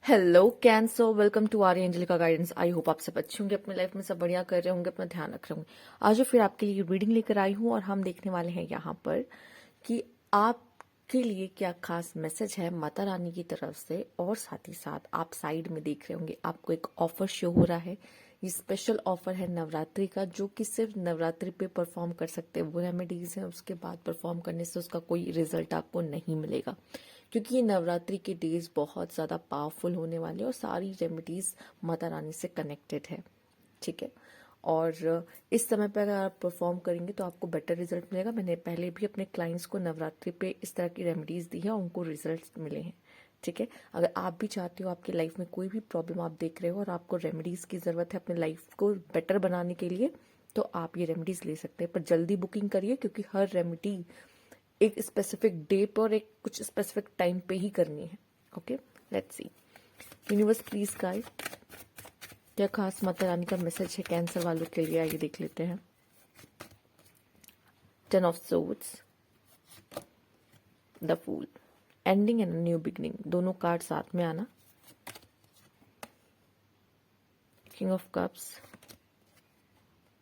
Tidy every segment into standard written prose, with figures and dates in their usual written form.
Hello Cancer, welcome to Arya angel का guidance. I hope आप सब अच्छे होंगे, अपने लाइफ में सब बढ़िया कर रहे होंगे, अपना ध्यान रख रहे होंगे। आज फिर आपके लिए रीडिंग लेकर आई हूँ और हम देखने वाले हैं यहाँ पर कि आपके लिए क्या खास मैसेज है माता रानी की तरफ से। और साथ ही साथ आप साइड में देख रहे होंगे आपको एक ऑफर शो हो रहा है। ये स्पेशल ऑफर है नवरात्रि का, जो कि सिर्फ नवरात्रि पे परफॉर्म कर सकते हैं वो रेमेडीज हैं। उसके बाद परफॉर्म करने से उसका कोई रिजल्ट आपको नहीं मिलेगा, क्योंकि ये नवरात्रि के डेज बहुत ज़्यादा पावरफुल होने वाले हैं और सारी रेमेडीज माता रानी से कनेक्टेड है। ठीक है, और इस समय पर अगर आप परफॉर्म करेंगे तो आपको बेटर रिजल्ट मिलेगा। मैंने पहले भी अपने क्लाइंट्स को नवरात्रि पे इस तरह की रेमेडीज दी है और उनको रिजल्ट मिले हैं। ठीक है, अगर आप भी चाहते हो आपकी लाइफ में कोई भी प्रॉब्लम आप देख रहे हो और आपको रेमेडीज की ज़रूरत है अपने लाइफ को बेटर बनाने के लिए, तो आप ये रेमेडीज ले सकते हैं। पर जल्दी बुकिंग करिए, क्योंकि हर रेमेडी एक स्पेसिफिक डे पर और एक कुछ स्पेसिफिक टाइम पे ही करनी है। Okay, let's see. Universe please guide, क्या खास माता रानी का मैसेज है कैंसर वालों के लिए, आइए देख लेते हैं। 10 of swords, the fool, ending and new beginning, दोनों कार्ड साथ में आना। King of cups,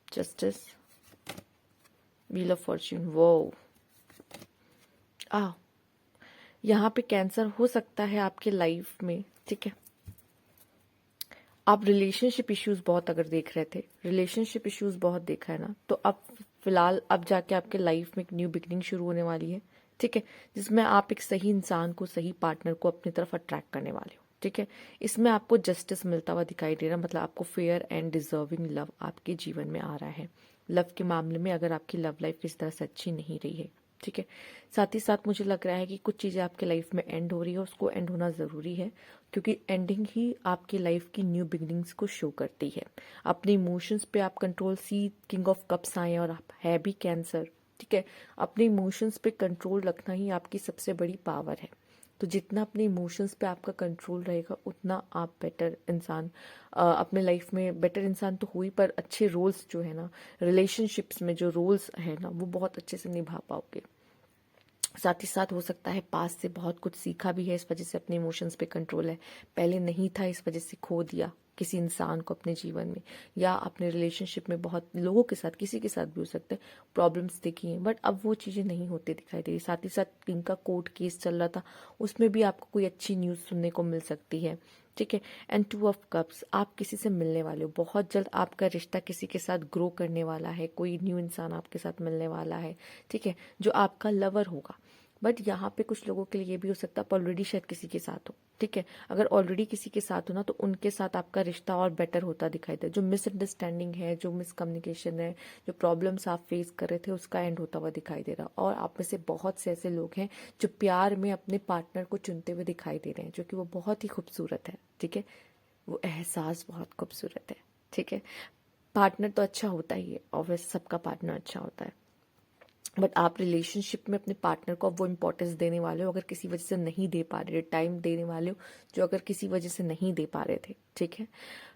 justice, wheel of fortune. वो यहाँ पे कैंसर हो सकता है आपके लाइफ में। ठीक है, आप रिलेशनशिप इश्यूज बहुत अगर देख रहे थे, रिलेशनशिप इश्यूज बहुत देखा है ना, तो अब फिलहाल अब जाके आपके लाइफ में एक न्यू बिगनिंग शुरू होने वाली है। ठीक है, जिसमें आप एक सही इंसान को, सही पार्टनर को अपनी तरफ अट्रैक्ट करने वाले हो। ठीक है, इसमें आपको जस्टिस मिलता हुआ दिखाई दे रहा है, मतलब आपको फेयर एंड डिजर्विंग लव आपके जीवन में आ रहा है। लव के मामले में अगर आपकी लव लाइफ किसी तरह से अच्छी नहीं रही है, ठीक है, साथ ही साथ मुझे लग रहा है कि कुछ चीज़ें आपके लाइफ में एंड हो रही है, उसको एंड होना ज़रूरी है, क्योंकि एंडिंग ही आपकी लाइफ की न्यू बिगिनिंग्स को शो करती है। अपने इमोशंस पे आप कंट्रोल, सी किंग ऑफ कप्स आए और आप है भी कैंसर। ठीक है, अपने इमोशंस पे कंट्रोल रखना ही आपकी सबसे बड़ी पावर है। तो जितना अपने इमोशंस पे आपका कंट्रोल रहेगा, उतना आप बेटर इंसान, अपने लाइफ में बेटर इंसान तो हुई, पर अच्छे रोल्स जो है ना, रिलेशनशिप्स में जो रोल्स है ना, वो बहुत अच्छे से निभा पाओगे। साथ ही साथ हो सकता है पास से बहुत कुछ सीखा भी है, इस वजह से अपने इमोशंस पे कंट्रोल है। पहले नहीं था, इस वजह से खो दिया किसी इंसान को अपने जीवन में, या अपने रिलेशनशिप में बहुत लोगों के साथ, किसी के साथ भी हो सकता है, प्रॉब्लम्स देखी हैं, बट अब वो चीज़ें नहीं होती दिखाई दे रही। साथ ही साथ इनका कोर्ट केस चल रहा था, उसमें भी आपको कोई अच्छी न्यूज़ सुनने को मिल सकती है। ठीक है, एंड 2 ऑफ कप्स, आप किसी से मिलने वाले हो, बहुत जल्द आपका रिश्ता किसी के साथ ग्रो करने वाला है, कोई न्यू इंसान आपके साथ मिलने वाला है। ठीक है, जो आपका लवर होगा। बट यहाँ पे कुछ लोगों के लिए ये भी हो सकता है आप ऑलरेडी शायद किसी के साथ हो। ठीक है, अगर ऑलरेडी किसी के साथ हो ना, तो उनके साथ आपका रिश्ता और बेटर होता दिखाई दे। जो मिसअंडरस्टैंडिंग है, जो मिसकम्युनिकेशन है, जो प्रॉब्लम्स आप फेस कर रहे थे, उसका एंड होता हुआ दिखाई दे रहा। और आप में से बहुत से ऐसे लोग हैं जो प्यार में अपने पार्टनर को चुनते हुए दिखाई दे रहे हैं, जो कि वो बहुत ही खूबसूरत है। ठीक है, वो एहसास बहुत खूबसूरत है। ठीक है, पार्टनर तो अच्छा होता ही है, ऑब्वियस सबका पार्टनर अच्छा होता है, बट आप रिलेशनशिप में अपने पार्टनर को अब वो इंपॉर्टेंस देने वाले हो, अगर किसी वजह से नहीं दे पा रहे, टाइम देने वाले हो जो अगर किसी वजह से नहीं दे पा रहे थे। ठीक है,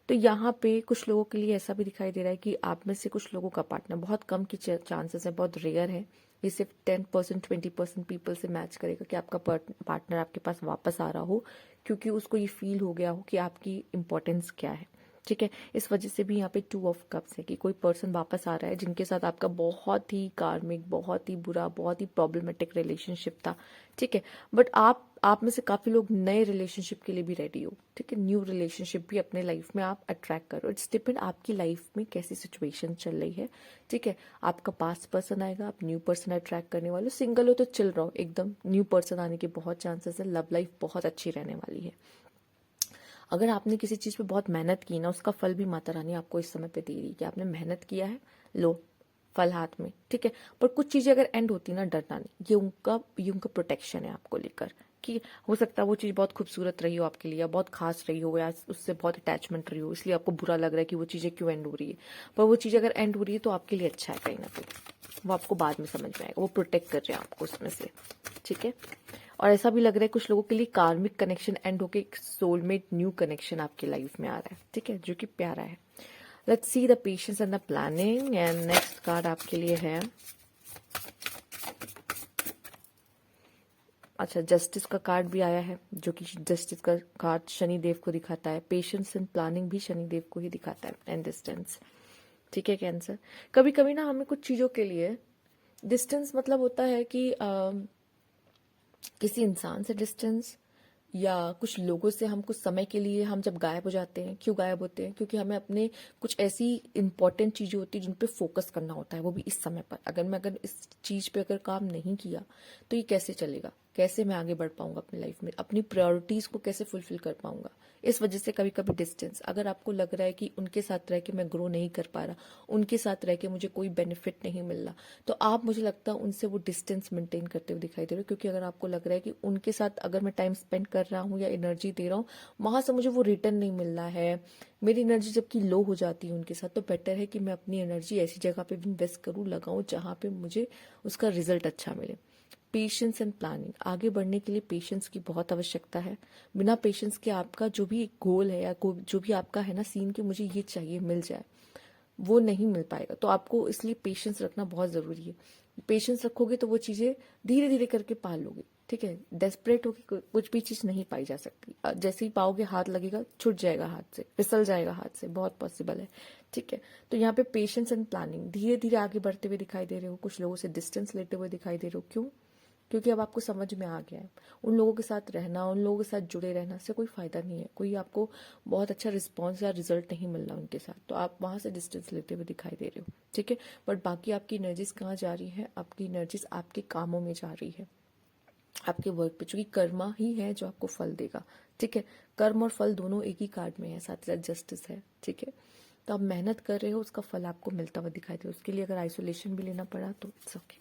तो यहाँ पे कुछ लोगों के लिए ऐसा भी दिखाई दे रहा है कि आप में से कुछ लोगों का पार्टनर, बहुत कम की चांसेस है, बहुत रेयर है, ये सिर्फ 10% 20% पीपल से मैच करेगा कि आपका पार्टनर आपके पास वापस आ रहा हो, क्योंकि उसको ये फील हो गया हो कि आपकी इंपॉर्टेंस क्या है। ठीक है, इस वजह से भी यहाँ पे 2 ऑफ कप्स है कि कोई पर्सन वापस आ रहा है जिनके साथ आपका बहुत ही कार्मिक, बहुत ही बुरा, बहुत ही प्रॉब्लमेटिक रिलेशनशिप था। ठीक है, बट आप में से काफी लोग नए रिलेशनशिप के लिए भी रेडी हो। ठीक है, न्यू रिलेशनशिप भी अपने लाइफ में आप अट्रैक्ट करो। इट्स डिपेंड आपकी लाइफ में कैसी सिचुएशन चल रही है। ठीक है, आपका पास्ट पर्सन आएगा, आप न्यू पर्सन अट्रैक्ट करने वाले हो। सिंगल हो तो चिल रहो, एकदम न्यू पर्सन आने के बहुत चांसेस है। लव लाइफ बहुत अच्छी रहने वाली है। अगर आपने किसी चीज़ पे बहुत मेहनत की ना, उसका फल भी माता रानी आपको इस समय पे दे रही है कि आपने मेहनत किया है, लो फल हाथ में। ठीक है, पर कुछ चीज़ें अगर एंड होती ना, डरना नहीं, ये उनका प्रोटेक्शन है आपको लेकर, कि हो सकता है वो चीज़ बहुत खूबसूरत रही हो आपके लिए, या बहुत खास रही हो, या उससे बहुत अटैचमेंट रही हो, इसलिए आपको बुरा लग रहा है कि वो चीज़ें क्यों एंड हो रही है। पर वो चीज़ अगर एंड हो रही है तो आपके लिए अच्छा है कहीं ना कहीं, वो आपको बाद में समझ में आएगा, वो प्रोटेक्ट कर रहे हैं आपको उसमें से। ठीक है, और ऐसा भी लग रहा है कुछ लोगों के लिए कार्मिक कनेक्शन एंड होके एक सोलमेट न्यू कनेक्शन आपकी लाइफ में आ रहा है। ठीक है, जो कि प्यारा है। Let's see the patience and the planning, and next card आपके लिए है अच्छा, जस्टिस का कार्ड भी आया है, जो कि जस्टिस का कार्ड शनि देव को दिखाता है। पेशेंस एंड प्लानिंग भी शनि देव को ही दिखाता है, एंड डिस्टेंस। ठीक है कैंसर, कभी कभी ना हमें कुछ चीजों के लिए डिस्टेंस मतलब होता है कि किसी इंसान से डिस्टेंस, या कुछ लोगों से हम कुछ समय के लिए हम जब गायब हो जाते हैं। क्यों गायब होते हैं? क्योंकि हमें अपने कुछ ऐसी इंपॉर्टेंट चीजें होती है जिन पे फोकस करना होता है, वो भी इस समय पर। अगर इस चीज पे अगर काम नहीं किया तो ये कैसे चलेगा? कैसे मैं आगे बढ़ पाऊंगा अपनी लाइफ में? अपनी प्रायोरिटीज को कैसे फुलफिल कर पाऊंगा? इस वजह से कभी कभी डिस्टेंस, अगर आपको लग रहा है कि उनके साथ रह के मैं ग्रो नहीं कर पा रहा, उनके साथ रह के मुझे कोई बेनिफिट नहीं मिल रहा, तो आप, मुझे लगता है, उनसे वो डिस्टेंस मेंटेन करते हुए दिखाई दे रहे हो। क्योंकि अगर आपको लग रहा है कि उनके साथ अगर मैं टाइम स्पेंड कर रहा हूँ या एनर्जी दे रहा हूँ, वहां से मुझे वो रिटर्न नहीं मिल रहा है, मेरी एनर्जी जबकि लो हो जाती है उनके साथ, तो बेटर है कि मैं अपनी एनर्जी ऐसी जगह पे इन्वेस्ट करूँ, लगाऊं, जहां पे मुझे उसका रिजल्ट अच्छा मिले। पेशेंस एंड प्लानिंग, आगे बढ़ने के लिए पेशेंस की बहुत आवश्यकता है। बिना पेशेंस के आपका जो भी गोल है या जो भी आपका है ना सीन कि मुझे ये चाहिए मिल जाए, वो नहीं मिल पाएगा। तो आपको इसलिए पेशेंस रखना बहुत जरूरी है। पेशेंस रखोगे तो वो चीजें धीरे धीरे करके पा लोगे। ठीक है, डेस्परेट होके कुछ भी चीज नहीं पाई जा सकती। जैसे ही पाओगे, हाथ लगेगा, छूट जाएगा हाथ से, फिसल जाएगा हाथ से, बहुत पॉसिबल है। ठीक है, तो यहाँ पे पेशेंस एंड प्लानिंग, धीरे धीरे आगे बढ़ते हुए दिखाई दे रहे हो। कुछ लोगों से डिस्टेंस लेते हुए दिखाई दे रहे हो। क्यों? क्योंकि अब आपको समझ में आ गया है उन लोगों के साथ रहना, उन लोगों के साथ जुड़े रहना से कोई फायदा नहीं है, कोई आपको बहुत अच्छा रिस्पॉन्स या रिजल्ट नहीं मिल रहा उनके साथ, तो आप वहां से डिस्टेंस लेते हुए दिखाई दे रहे हो। ठीक है, बट बाकी आपकी एनर्जीज कहाँ जा रही है? आपकी एनर्जीज आपके कामों में जा रही है, आपके वर्क पे, चूंकि कर्मा ही है जो आपको फल देगा। ठीक है, कर्म और फल दोनों एक ही कार्ड में है, साथ ही साथ जस्टिस है। ठीक है, तो आप मेहनत कर रहे हो, उसका फल आपको मिलता हुआ दिखाई दे रहा है। उसके लिए अगर आइसोलेशन भी लेना पड़ा तो इट्स ओके,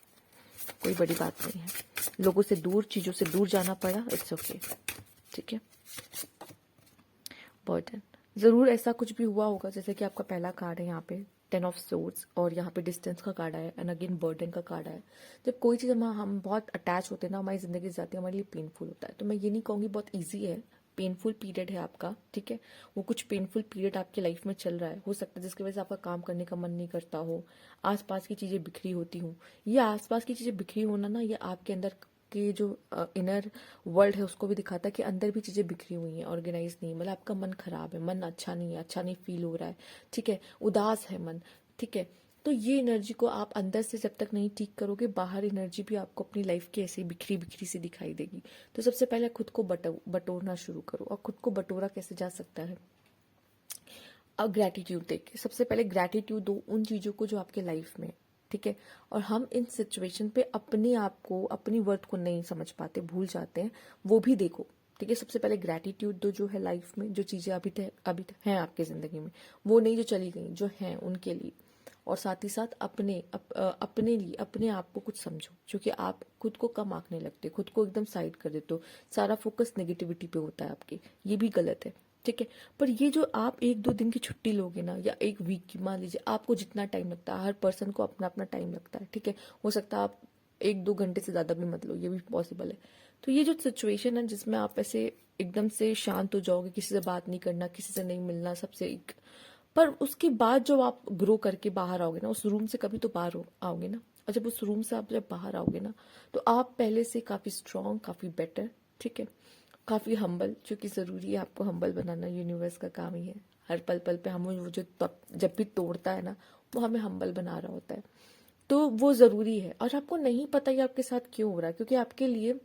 कोई बड़ी बात नहीं है। लोगों से दूर, चीजों से दूर जाना पड़ा, इट्स ओके। ठीक है, बर्डन, जरूर ऐसा कुछ भी हुआ होगा, जैसे कि आपका पहला कार्ड है यहाँ पे 10 ऑफ सोर्ड्स, और यहाँ पे डिस्टेंस का कार्ड आया, एंड अगेन बर्डन का कार्ड आया। जब कोई चीज़ हम बहुत अटैच होते हैं ना, हमारी जिंदगी से जाती है, हमारे लिए पेनफुल होता है। तो मैं ये नहीं कहूँगी बहुत ईजी है, पेनफुल पीरियड है आपका। ठीक है, वो कुछ पेनफुल पीरियड आपके लाइफ में चल रहा है, हो सकता है जिसकी वजह से आपका काम करने का मन नहीं करता हो, आसपास की चीज़ें बिखरी होती हूँ। ये आसपास की चीज़ें बिखरी होना ना, ये आपके अंदर के जो इनर वर्ल्ड है उसको भी दिखाता है कि अंदर भी चीजें बिखरी हुई हैं, ऑर्गेनाइज नहीं, मतलब आपका मन खराब है, मन अच्छा नहीं है, अच्छा नहीं फील हो रहा है। ठीक है, उदास है मन। ठीक है, तो ये एनर्जी को आप अंदर से जब तक नहीं ठीक करोगे, बाहर एनर्जी भी आपको अपनी लाइफ की ऐसी बिखरी बिखरी सी दिखाई देगी। तो सबसे पहले खुद को बटोरना शुरू करो। और खुद को बटोरा कैसे जा सकता है? अब ग्रैटिट्यूड देके, सबसे पहले ग्रैटिट्यूड दो उन चीजों को जो आपके लाइफ में। ठीक है, और हम इन सिचुएशन पे अपने आप को, अपनी वर्थ को नहीं समझ पाते, भूल जाते हैं, वो भी देखो। ठीक है, सबसे पहले ग्रैटिट्यूड दो जो है लाइफ में, जो चीजें अभी हैं आपकी जिंदगी में, वो नहीं जो चली गई, जो हैं उनके लिए। और साथ ही साथ अपने लिए, अपने आप को कुछ समझो, क्योंकि आप खुद को कम आंकने लगते, खुद को एकदम साइड कर देते हो, सारा फोकस नेगेटिविटी पे होता है आपके, ये भी गलत है। ठीक है, पर ये जो आप 1-2 दिन की छुट्टी लोगे ना, या एक वीक की, मान लीजिए आपको जितना टाइम लगता है, हर पर्सन को अपना अपना टाइम लगता है। ठीक है, हो सकता है आप 1-2 घंटे से ज्यादा भी मत लो, ये भी पॉसिबल है। तो ये जो सिचुएशन है जिसमें आप ऐसे एकदम से शांत हो जाओगे, किसी से बात नहीं करना, किसी से नहीं मिलना, सबसे एक, पर उसके बाद जब आप ग्रो करके बाहर आओगे ना, उस रूम से कभी तो बाहर आओगे ना, और जब उस रूम से आप जब बाहर आओगे ना, तो आप पहले से काफी स्ट्रांग, काफी बेटर। ठीक है, काफी हम्बल, क्योंकि जरूरी है आपको हम्बल बनाना, यूनिवर्स का काम ही है। हर पल पल पे हमें वो जो जब भी तोड़ता है ना, वो हमें हम्बल बना रहा होता है। तो वो जरूरी है, और आपको नहीं पता ये आपके साथ क्यों हो रहा है, क्योंकि आपके लिए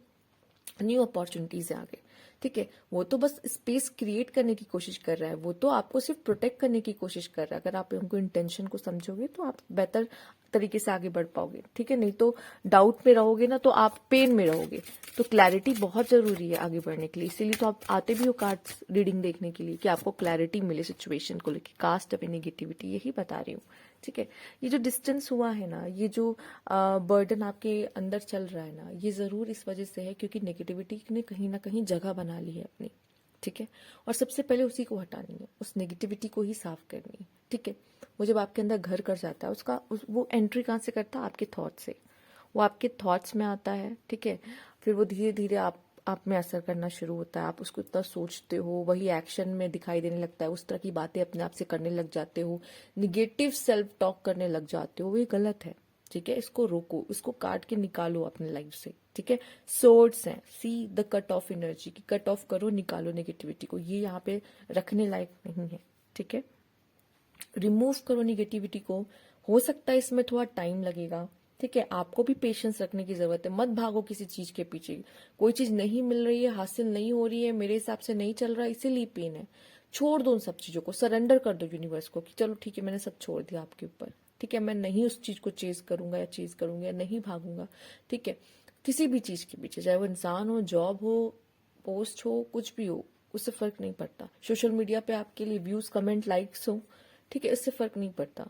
न्यू अपॉर्चुनिटीज है आगे। ठीक है, वो तो बस स्पेस क्रिएट करने की कोशिश कर रहा है, वो तो आपको सिर्फ प्रोटेक्ट करने की कोशिश कर रहा है। अगर आप उनको इंटेंशन को समझोगे तो आप बेहतर तरीके से आगे बढ़ पाओगे। ठीक है, नहीं तो डाउट में रहोगे ना, तो आप पेन में रहोगे। तो क्लैरिटी बहुत जरूरी है आगे बढ़ने के लिए, इसीलिए तो आप आते भी हो कार्ड्स रीडिंग देखने के लिए, कि आपको क्लैरिटी मिले सिचुएशन को लेकर, कास्ट अवे नेगेटिविटी, यही बता रही हूँ। ठीक है, ये जो डिस्टेंस हुआ है ना, ये जो बर्डन आपके अंदर चल रहा है ना, ये जरूर इस वजह से है क्योंकि नेगेटिविटी ने कहीं ना कहीं जगह बना ली है अपनी। ठीक है, और सबसे पहले उसी को हटानी है, उस नेगेटिविटी को ही साफ करनी है। ठीक है, वो जब आपके अंदर घर कर जाता है, वो एंट्री कहाँ से करता है? आपके थॉट से, वो आपके थॉट्स में आता है। ठीक है, फिर वो धीरे धीरे आप में असर करना शुरू होता है, आप उसको इतना सोचते हो, वही एक्शन में दिखाई देने लगता है, उस तरह की बातें अपने आप से करने लग जाते हो, निगेटिव सेल्फ टॉक करने लग जाते हो, वो ये गलत है। ठीक है, इसको रोको, इसको काट के निकालो अपने लाइफ से। ठीक है। सोर्ड्स हैं, see the cut off energy की कट ऑफ करो, निकालो नेगेटिविटी को, ये यहाँ पे रखने लायक नहीं है। ठीक है, रिमूव करो निगेटिविटी को। हो सकता है इसमें थोड़ा टाइम लगेगा। ठीक है, आपको भी पेशेंस रखने की जरूरत है। मत भागो किसी चीज के पीछे। कोई चीज नहीं मिल रही है, हासिल नहीं हो रही है, मेरे हिसाब से नहीं चल रहा, इसीलिए पेन है। छोड़ दो उन सब चीजों को, सरेंडर कर दो यूनिवर्स को कि चलो ठीक है, मैंने सब छोड़ दिया आपके ऊपर। ठीक है, मैं नहीं उस चीज को चेज करूंगा या चेज करूंगा या नहीं भागूंगा। ठीक है, किसी भी चीज के पीछे, चाहे वो इंसान हो, जॉब हो, पोस्ट हो, कुछ भी हो, उससे फर्क नहीं पड़ता। सोशल मीडिया पे आपके लिए व्यूज, कमेंट, लाइक्स हो, ठीक है, इससे फर्क नहीं पड़ता।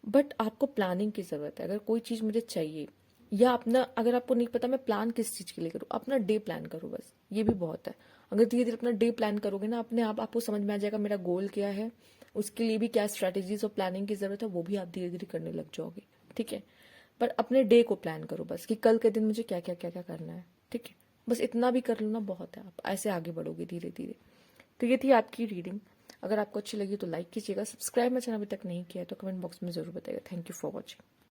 बट आपको प्लानिंग की जरूरत है। अगर कोई चीज मुझे चाहिए, या अपना, अगर आपको नहीं पता मैं प्लान किस चीज के लिए करूँ, अपना डे प्लान करो बस, ये भी बहुत है। अगर धीरे धीरे अपना डे प्लान करोगे ना, अपने आप आपको समझ में आ जाएगा मेरा गोल क्या है, उसके लिए भी क्या स्ट्रैटेजीज और प्लानिंग की जरूरत है, वो भी आप धीरे धीरे करने लग जाओगे। ठीक है, पर अपने डे को प्लान करो बस, कि कल के दिन मुझे क्या क्या क्या क्या करना है। ठीक है, बस इतना भी कर लो ना, बहुत है। आप ऐसे आगे बढ़ोगे धीरे धीरे। तो ये थी आपकी रीडिंग। अगर आपको अच्छी लगी तो लाइक कीजिएगा, सब्सक्राइब मेरा चैनल अभी तक नहीं किया है तो कमेंट बॉक्स में जरूर बताइएगा। Thank you for watching.